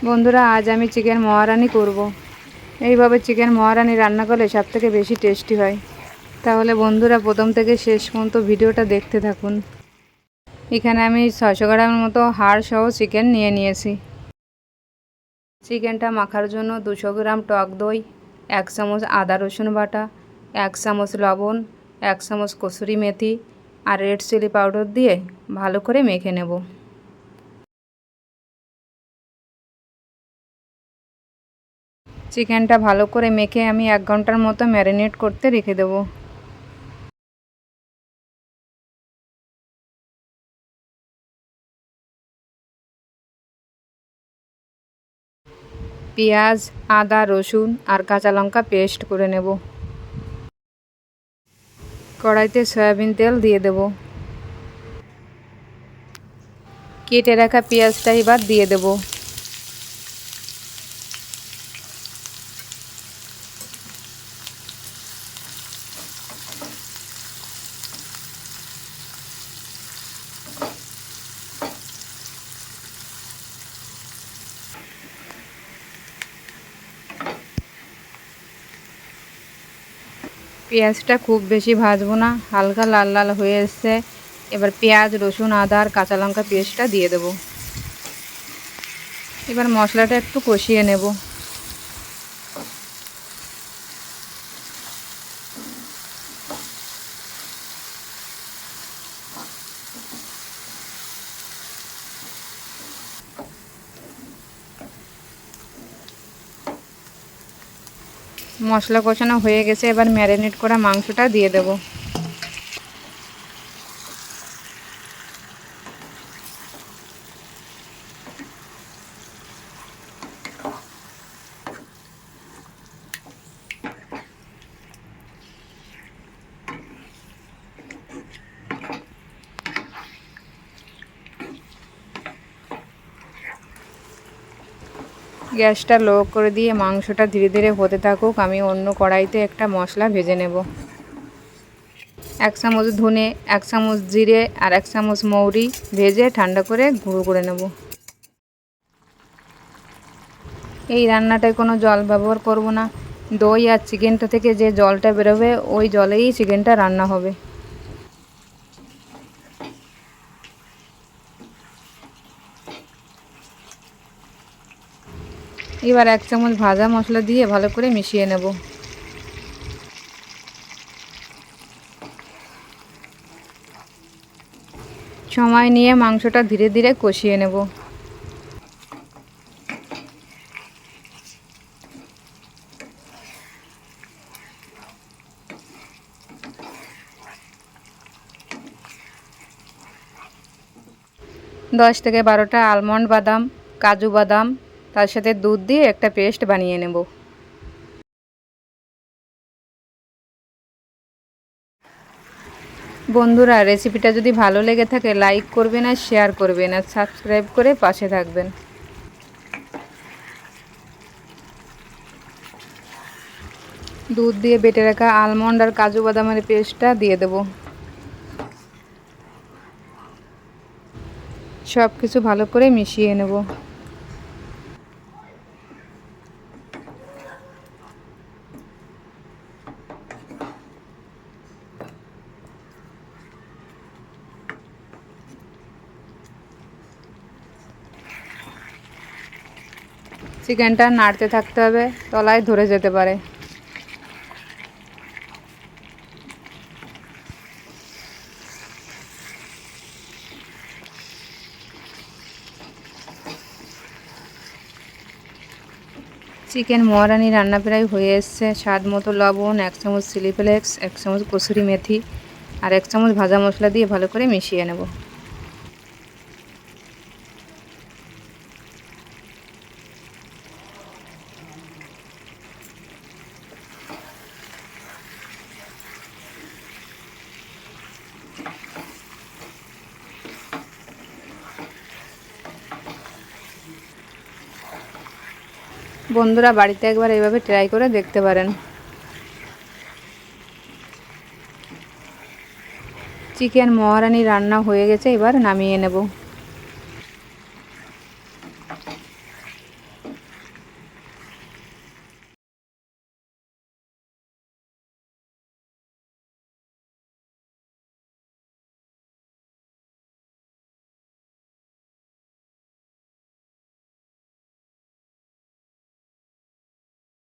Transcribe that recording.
বন্ধুরা, আজ আমি চিকেন মহারানি করব। এইভাবে চিকেন মহারানি রান্না করলে সবথেকে বেশি টেস্টি হয়। তাহলে বন্ধুরা, প্রথম থেকে শেষ পর্যন্ত ভিডিওটা দেখতে থাকুন। এখানে আমি 600 গ্রামের মতো হাড় সহ চিকেন নিয়েছি। চিকেনটা মাখার জন্য 200 গ্রাম টক দই, 1 চামচ আদা রসুন বাটা, 1 চামচ লবণ, 1 চামচ কসুরি মেথি আর রেড চিলি পাউডার দিয়ে ভালো করে মেখে নেব। চিকেনটা ভালো করে মেখে আমি 1 ঘন্টার মতো ম্যারিনেট করতে রেখে দেব। পেঁয়াজ, আদা রসুন আর কাঁচা লঙ্কা পেস্ট করে নেব। কড়াইতে সয়াবিন তেল দিয়ে দেব। কেটে রাখা পেঁয়াজটা এবার দিয়ে দেব। পেঁয়াজটা খুব বেশি ভাজবো না, হালকা লাল লাল হয়ে এসছে। এবার পেঁয়াজ, রসুন, আদা আর কাঁচা লঙ্কা পেস্টটা দিয়ে দেব। এবার মশলাটা একটু কষিয়ে নেব। মশলা কষানো হয়ে গেছে, এবার ম্যারিনেট করা মাংসটা দিয়ে দেব। গ্যাসটা লো করে দিয়ে মাংসটা ধীরে ধীরে হতে থাকুক। আমি অন্য কড়াইতে একটা মশলা ভেজে নেব। 1 চামচ ধনে, 1 চামচ জিরে আর 1 চামচ মৌরি ভেজে ঠান্ডা করে গুঁড়ো করে নেব। এই রান্নাটায় কোনো জল ব্যবহার করব না। দই আর চিকেনটা থেকে যে জলটা বেরোবে ওই জলেই চিকেনটা রান্না হবে। এবার 1 চামচ ভাজা মশলা দিয়ে ভালো করে মিশিয়ে নেব। সময় নিয়ে মাংসটা ধীরে ধীরে কষিয়ে নেব। দশ থেকে 12টা আলমন্ড বাদাম, কাজু বাদাম, তার সাথে দুধ দিয়ে একটা পেস্ট বানিয়ে নেব। বন্ধুরা, রেসিপিটা যদি ভালো লেগে থাকে লাইক করবেন আর শেয়ার করবেন আর সাবস্ক্রাইব করে পাশে থাকবেন। দুধ দিয়ে বেটে রাখা আলমন্ড আর কাজু বাদামের পেস্টটা দিয়ে দেব। সব কিছু ভালো করে মিশিয়ে নেব। চিকেনটা নাড়তে থাকতে হবে, তলায় ধরে যেতে পারে। চিকেন মহারানি রান্না প্রায় হয়ে এসছে। স্বাদ মতো লবণ, 1 চামচ চিলি ফ্লেক্স, 1 চামচ কসুরি মেথি আর 1 চামচ ভাজা মশলা দিয়ে ভালো করে মিশিয়ে নেব। বন্ধুরা, বাড়িতে একবার এইভাবে ট্রাই করে দেখতে পারেন। চিকেন মহারানি রান্না হয়ে গেছে, এবার নামিয়ে নেব।